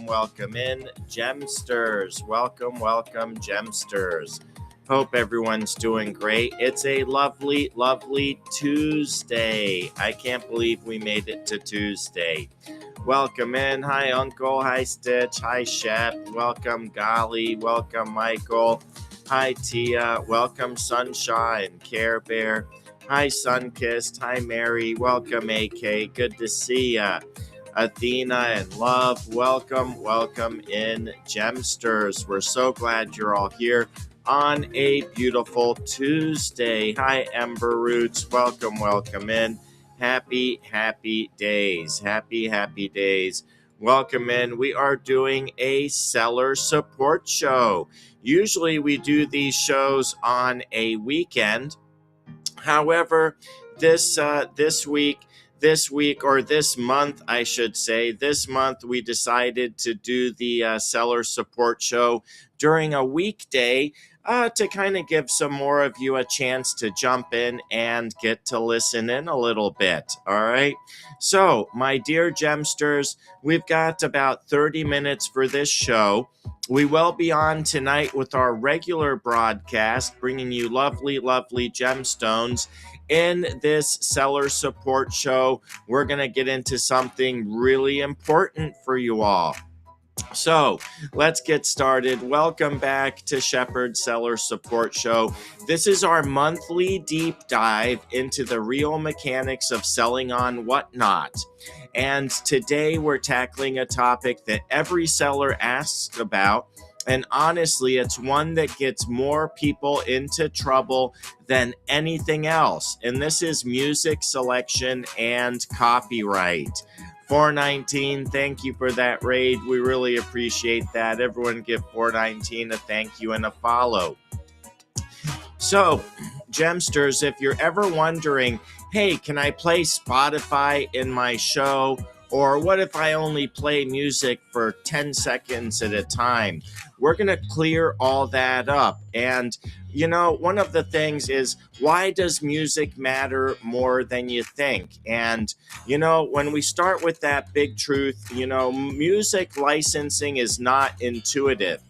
welcome in, Gemsters. Welcome, Gemsters. Hope everyone's doing great. It's a lovely, lovely Tuesday. I can't believe we made it to Tuesday. Welcome in. Hi, Uncle. Hi, Stitch. Hi, Shep. Welcome, Golly. Welcome, Michael. Hi, Tia. Welcome, Sunshine. Care Bear. Hi, Sunkissed. Hi, Mary. Welcome, AK. Good to see ya. Athena and Love. Welcome in, Gemsters. We're so glad you're all here on a beautiful Tuesday. Hi, Ember Roots. Welcome in. Happy days. Happy days. Welcome in. We are doing a seller support show. Usually we do these shows on a weekend. However, this month, I should say, this month we decided to do the seller support show during a weekday to kind of give some more of you a chance to jump in and get to listen in a little bit. All right. So, my dear Gemsters, we've got about 30 minutes for this show. We will be on tonight with our regular broadcast, bringing you lovely gemstones. In this seller support show, we're going to get into something really important for you all. So let's get started. Welcome back to Shepherd Seller Support Show. This is our monthly deep dive into the real mechanics of selling on Whatnot. And today we're tackling a topic that every seller asks about. And honestly, it's one that gets more people into trouble than anything else. And this is music selection and copyright. 419, thank you for that raid. We really appreciate that. Everyone give 419 a thank you and a follow. So, Gemsters, if you're ever wondering, hey, can I play Spotify in my show? Or what if I only play music for 10 seconds at a time? We're going to clear all that up. And, you know, one of the things is, why does music matter more than you think? And, you know, when we start with that big truth, you know, music licensing is not intuitive.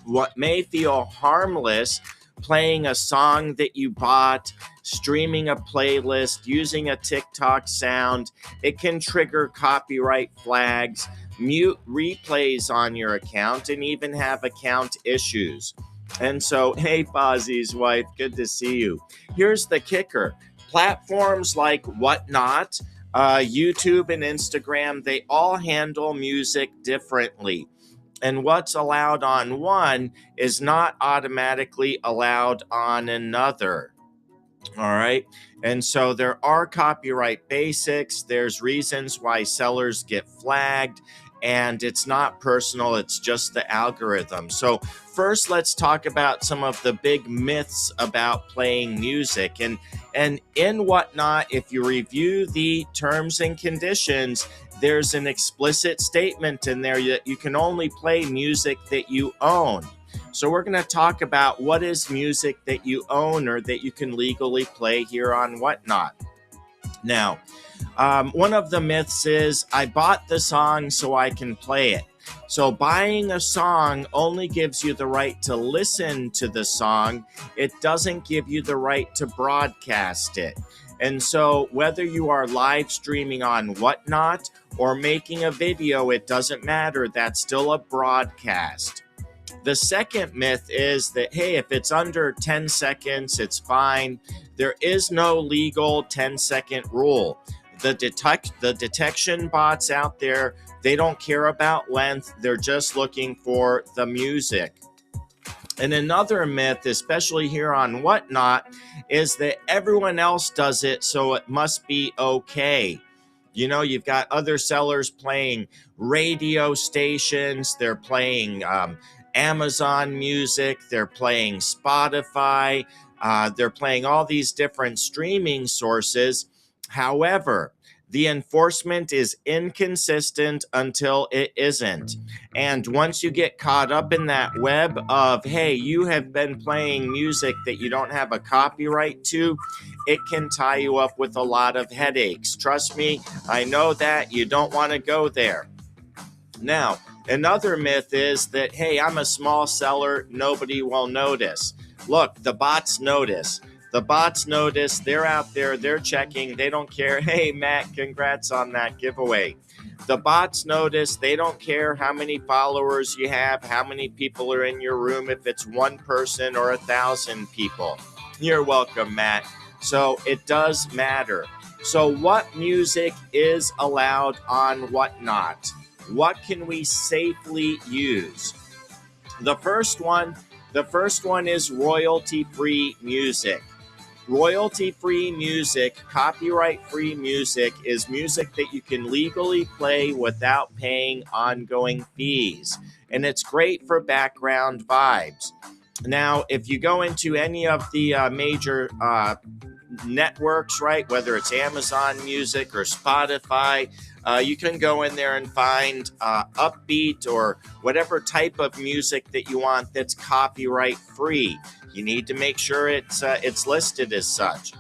What may feel harmless, playing a song that you bought, streaming a playlist, using a TikTok sound, it can trigger copyright flags, mute replays on your account, and even have account issues. And so, hey, Fozzie's wife, good to see you. Here's the kicker. Platforms like Whatnot, YouTube and Instagram, they all handle music differently. And what's allowed on one is not automatically allowed on another. All right. And so there are copyright basics. There's reasons why sellers get flagged. And it's not personal, it's just the algorithm. So first, let's talk about some of the big myths about playing music. And in Whatnot, if you review the terms and conditions, there's an explicit statement in there that you can only play music that you own. So we're going to talk about what is music that you own or that you can legally play here on Whatnot. Now, one of the myths is, I bought the song so I can play it. So buying a song only gives you the right to listen to the song. It doesn't give you the right to broadcast it. And so whether you are live streaming on Whatnot or making a video, it doesn't matter. That's still a broadcast. The second myth is that, hey, if it's under 10 seconds, it's fine. There is no legal 10-second rule. The detection bots out there, they don't care about length. They're just looking for the music. And another myth, especially here on Whatnot, is that everyone else does it, so it must be okay. You know, you've got other sellers playing radio stations. They're playing Amazon Music. They're playing Spotify. They're playing all these different streaming sources. However, the enforcement is inconsistent until it isn't. And once you get caught up in that web of, hey, you have been playing music that you don't have a copyright to, it can tie you up with a lot of headaches. Trust me, I know that. You don't want to go there. Now, Another myth is that, hey, I'm a small seller, nobody will notice. Look, the bots notice. The bots notice. They're out there, they're checking, they don't care. Hey, Matt, congrats on that giveaway. The bots notice. They don't care how many followers you have, how many people are in your room, if it's one person or 1,000 people. You're welcome, Matt. So it does matter. So what music is allowed on Whatnot? What can we safely use? The first one is royalty-free music. Royalty-free music, copyright-free music is music that you can legally play without paying ongoing fees. And it's great for background vibes. Now, if you go into any of the major networks, right, whether it's Amazon Music or Spotify, you can go in there and find upbeat or whatever type of music that you want that's copyright free. You need to make sure it's listed as such.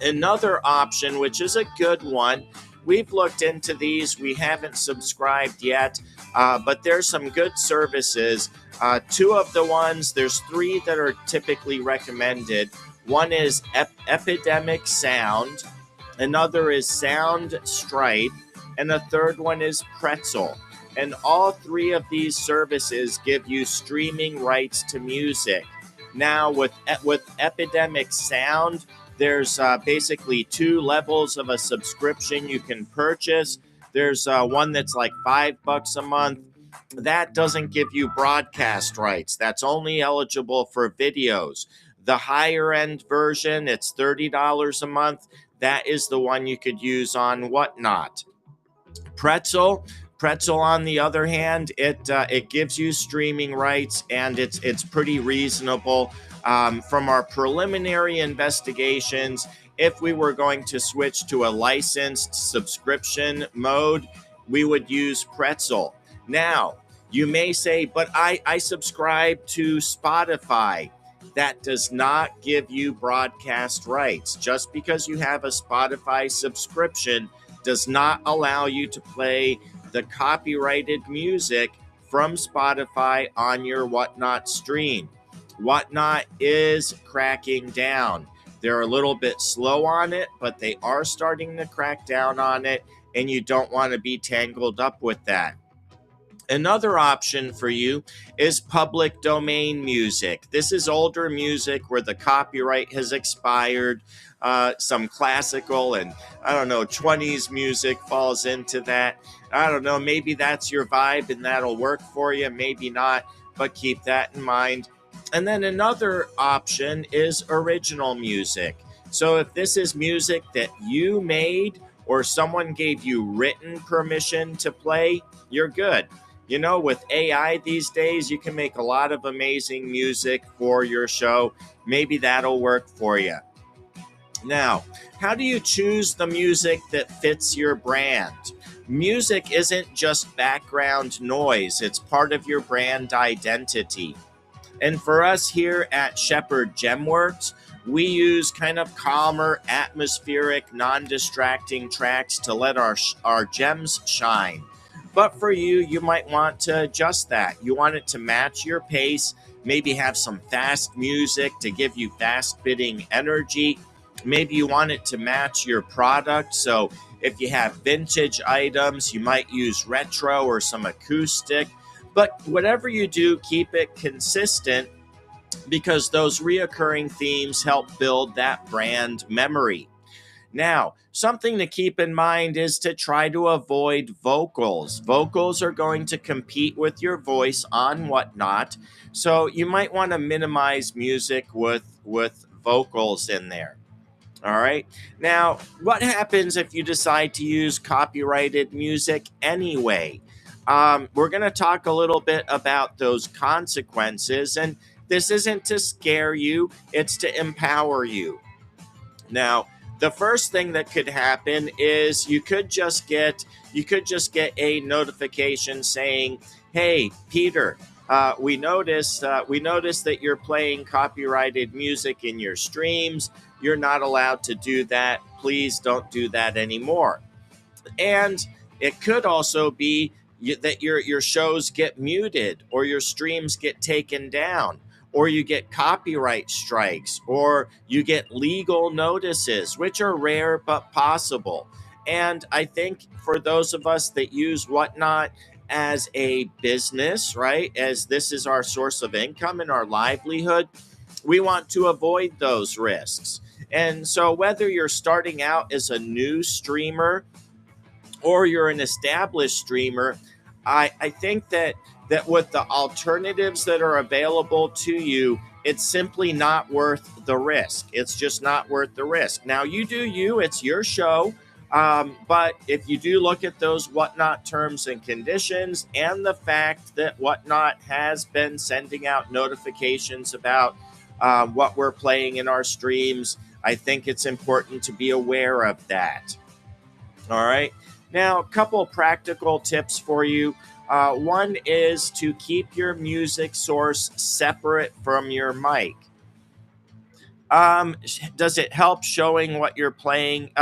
Another option, which is a good one, we've looked into these. We haven't subscribed yet, but there's some good services. Two of the ones, there's three that are typically recommended. One is Epidemic Sound, another is Sound Stripe, and a third one is Pretzel. And all three of these services give you streaming rights to music. Now, with Epidemic Sound, there's basically two levels of a subscription you can purchase. There's one that's like $5 a month. That doesn't give you broadcast rights. That's only eligible for videos. The higher end version, it's $30 a month. That is the one you could use on Whatnot. Pretzel, on the other hand, it gives you streaming rights, and it's pretty reasonable. From our preliminary investigations, if we were going to switch to a licensed subscription mode, we would use Pretzel. Now, you may say, but I subscribe to Spotify. That does not give you broadcast rights. Just because you have a Spotify subscription does not allow you to play the copyrighted music from Spotify on your Whatnot stream. Whatnot is cracking down. They're a little bit slow on it, but they are starting to crack down on it, and you don't want to be tangled up with that. Another option for you is public domain music. This is older music where the copyright has expired. Some classical and, 20s music falls into that. I don't know, maybe that's your vibe and that'll work for you, maybe not, but keep that in mind. And then another option is original music. So if this is music that you made or someone gave you written permission to play, you're good. You know, with AI these days, you can make a lot of amazing music for your show. Maybe that'll work for you. Now, how do you choose the music that fits your brand? Music isn't just background noise. It's part of your brand identity. And for us here at Shepherd Gemworks, we use kind of calmer, atmospheric, non-distracting tracks to let our gems shine. But for you, you might want to adjust that. You want it to match your pace, maybe have some fast music to give you fast-fitting energy. Maybe you want it to match your product. So if you have vintage items, you might use retro or some acoustic. But whatever you do, keep it consistent because those reoccurring themes help build that brand memory. Now, something to keep in mind is to try to avoid vocals. Vocals are going to compete with your voice on Whatnot, so you might want to minimize music with vocals in there. All right. Now, what happens if you decide to use copyrighted music anyway? We're going to talk a little bit about those consequences, and this isn't to scare you, it's to empower you. Now, the first thing that could happen is you could just get a notification saying, "Hey, Peter, we noticed that you're playing copyrighted music in your streams. You're not allowed to do that. Please don't do that anymore." And it could also be that your shows get muted, or your streams get taken down, or you get copyright strikes, or you get legal notices, which are rare but possible. And I think for those of us that use Whatnot as a business, right, as this is our source of income and our livelihood, we want to avoid those risks. And so, whether you're starting out as a new streamer or you're an established streamer, I think that with the alternatives that are available to you, it's simply not worth the risk. It's just not worth the risk. Now, you do you, it's your show. But if you do look at those Whatnot terms and conditions, and the fact that Whatnot has been sending out notifications about what we're playing in our streams, I think it's important to be aware of that. All right. Now, a couple practical tips for you. One is to keep your music source separate from your mic. Does it help showing what you're playing?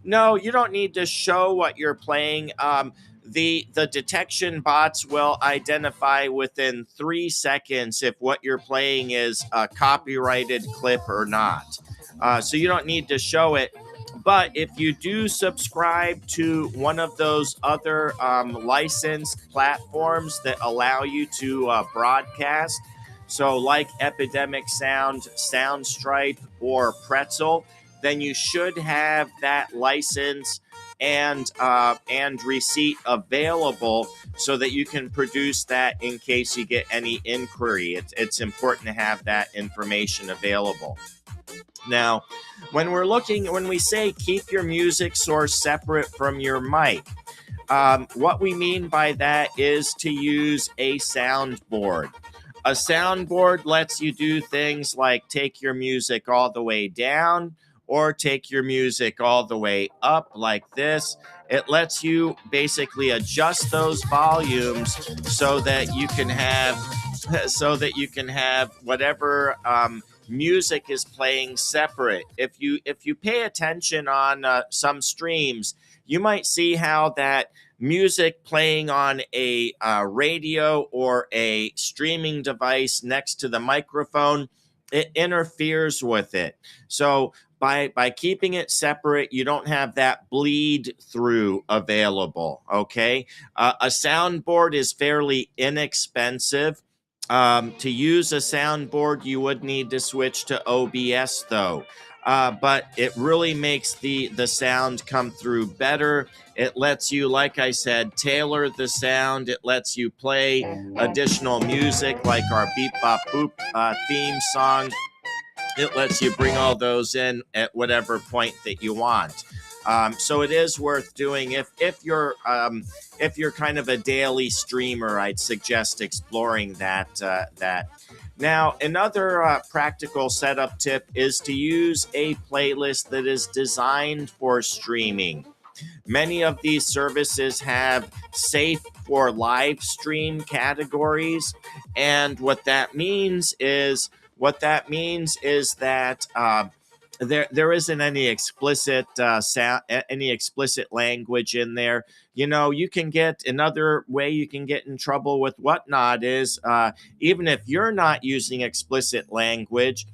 No, you don't need to show what you're playing. The detection bots will identify within 3 seconds if what you're playing is a copyrighted clip or not. So you don't need to show it. But if you do subscribe to one of those other licensed platforms that allow you to broadcast, so like Epidemic Sound, Soundstripe, or Pretzel, then you should have that license and receipt available so that you can produce that in case you get any inquiry. It's important to have that information available. Now, when we say keep your music source separate from your mic, what we mean by that is to use a soundboard. A soundboard lets you do things like take your music all the way down or take your music all the way up like this. It lets you basically adjust those volumes so that you can have whatever music is playing separate. If you pay attention on some streams, you might see how that music playing on a radio or a streaming device next to the microphone, it interferes with it. So by keeping it separate, you don't have that bleed through available. Okay, a soundboard is fairly inexpensive. To use a soundboard, you would need to switch to OBS though. But it really makes the sound come through better. It lets you, like I said, tailor the sound. It lets you play additional music like our Beep Bop Boop theme song. It lets you bring all those in at whatever point that you want. So it is worth doing. If you're kind of a daily streamer, I'd suggest exploring that. Now, another practical setup tip is to use a playlist that is designed for streaming. Many of these services have safe for live stream categories, and what that means is that there isn't any explicit language in there. You know, you can get another way you can get in trouble with Whatnot is even if you're not using explicit language,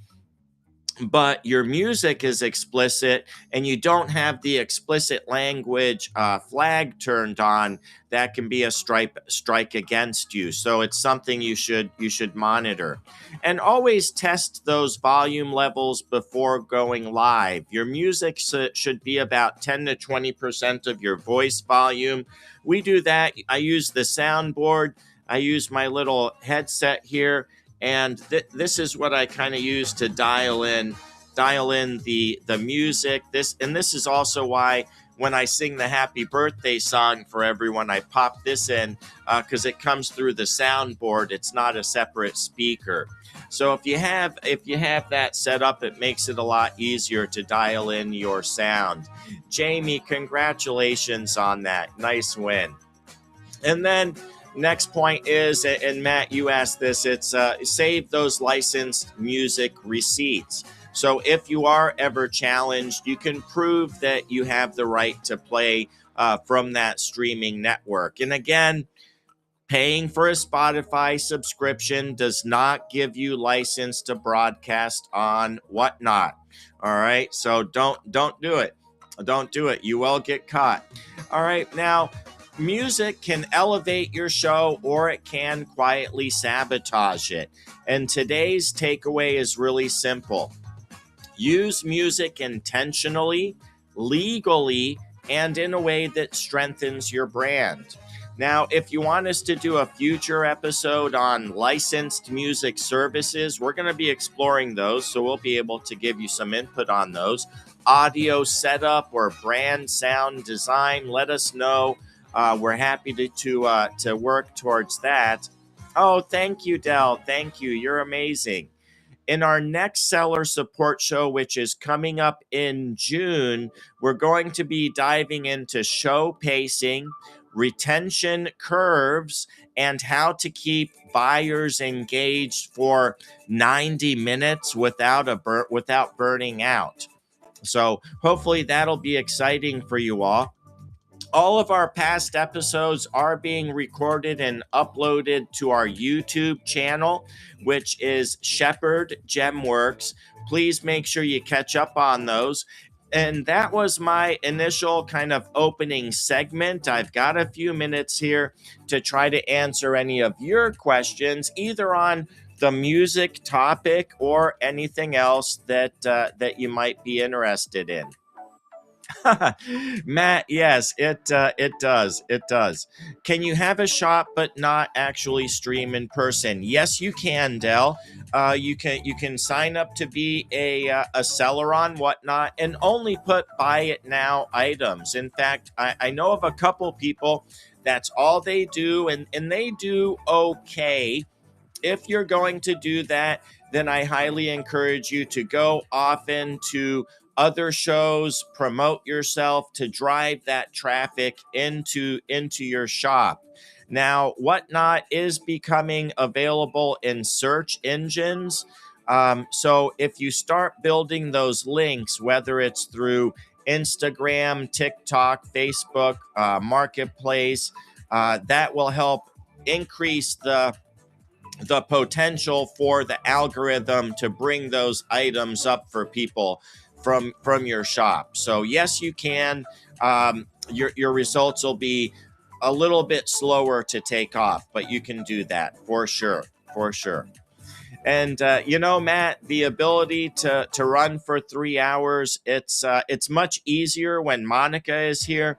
but your music is explicit and you don't have the explicit language flag turned on, that can be a strike against you. So it's something you should monitor. And always test those volume levels before going live. Your music should be about 10 to 20% of your voice volume. We do that. I use the soundboard. I use my little headset here. And this is what I kind of use to dial in the music. This is also why when I sing the happy birthday song for everyone, I pop this in because it comes through the soundboard. It's not a separate speaker. So if you have that set up, it makes it a lot easier to dial in your sound. Jamie, congratulations on that. Nice win. And then next point is, and Matt, you asked this, it's save those licensed music receipts. So if you are ever challenged, you can prove that you have the right to play from that streaming network. And again, Paying for a Spotify subscription does not give you license to broadcast on Whatnot. All right, so don't do it. Don't do it. You will get caught. All right, now music can elevate your show or it can quietly sabotage it. And today's takeaway is really simple. Use music intentionally, legally, and in a way that strengthens your brand. Now, if you want us to do a future episode on licensed music services, we're going to be exploring those, so we'll be able to give you some input on those. Audio setup or brand sound design, let us know. We're happy to work towards that. Oh, thank you, Del. Thank you. You're amazing. In our next seller support show, which is coming up in June, we're going to be diving into show pacing, retention curves, and how to keep buyers engaged for 90 minutes without burning out. So hopefully that'll be exciting for you all. All of our past episodes are being recorded and uploaded to our YouTube channel, which is Shepherd Gemworks. Please make sure you catch up on those. And that was my initial kind of opening segment. I've got a few minutes here to try to answer any of your questions, either on the music topic or anything else that you might be interested in. Matt, yes, it does. It does. Can you have a shop but not actually stream in person? Yes, you can, Dell. You can sign up to be a seller on Whatnot and only put buy it now items. In fact, I know of a couple people that's all they do, and they do okay. If you're going to do that, then I highly encourage you to go often to other shows, promote yourself to drive that traffic into your shop. Now, Whatnot is becoming available in search engines. So if you start building those links, whether it's through Instagram, TikTok, Facebook, Marketplace, that will help increase the potential for the algorithm to bring those items up for people from your shop. So yes, you can. Your results will be a little bit slower to take off, but you can do that for sure. And Matt, the ability to run for 3 hours, it's much easier when Monica is here.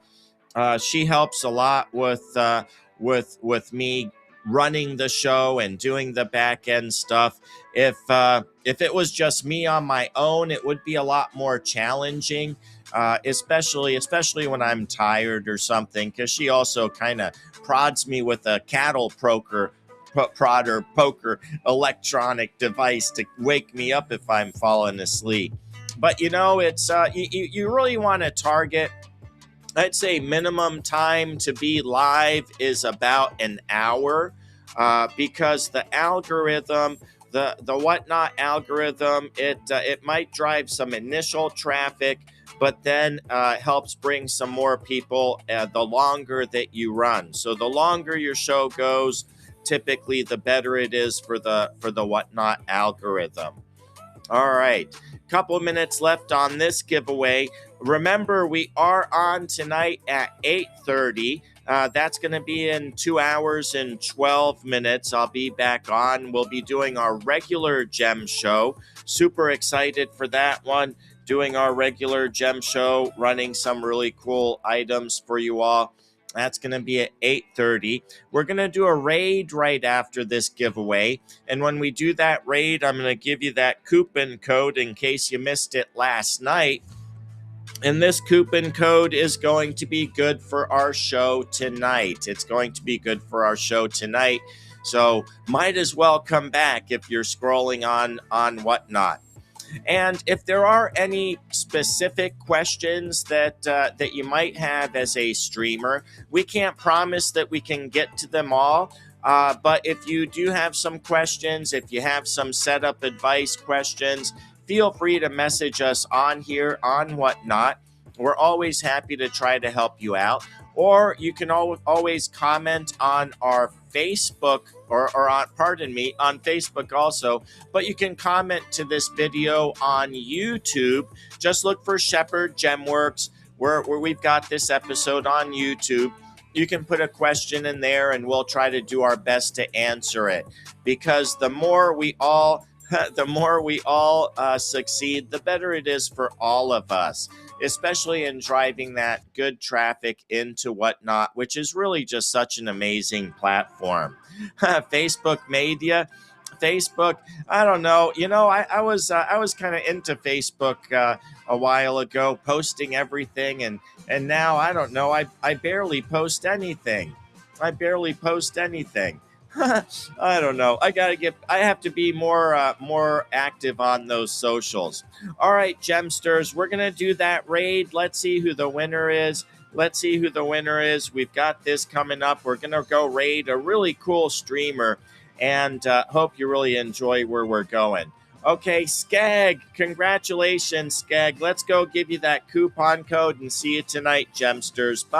She helps a lot with me running the show and doing the back end stuff. If it was just me on my own, it would be a lot more challenging, especially when I'm tired or something, because she also kind of prods me with a cattle poker electronic device to wake me up if I'm falling asleep. But it's you really want to target. I'd say minimum time to be live is about an hour, because the algorithm, the Whatnot algorithm, it might drive some initial traffic, but then helps bring some more people the longer that you run. So the longer your show goes, typically the better it is for the Whatnot algorithm. All right, couple minutes left on this giveaway. Remember, we are on tonight at 8:30. That's going to be in 2 hours and 12 minutes. I'll be back on. We'll be doing our regular gem show. Super excited for that one. Doing our regular gem show, running some really cool items for you all. That's going to be at 8:30. We're going to do a raid right after this giveaway. And when we do that raid, I'm going to give you that coupon code in case you missed it last night. And this coupon code is going to be good for our show tonight. It's going to be good for our show tonight. So might as well come back if you're scrolling on Whatnot. And if there are any specific questions that you might have as a streamer, we can't promise that we can get to them all. But if you do have some questions, if you have some setup advice questions, feel free to message us on here on Whatnot. We're always happy to try to help you out. or you can always comment on our Facebook or on, pardon me, on Facebook also, but you can comment to this video on YouTube. Just look for Shepherd Gemworks where we've got this episode on YouTube. You can put a question in there and we'll try to do our best to answer it, because the more we all succeed, the better it is for all of us, especially in driving that good traffic into Whatnot, which is really just such an amazing platform. Facebook Media. Facebook, I don't know. I was kind of into Facebook a while ago, posting everything, and now I don't know. I barely post anything. I barely post anything. I don't know. I have to be more active on those socials. All right, Gemsters, we're gonna do that raid. Let's see who the winner is. We've got this coming up. We're gonna go raid a really cool streamer, and hope you really enjoy where we're going. Okay, Skag, congratulations, Skag. Let's go give you that coupon code and see you tonight, Gemsters. Bye.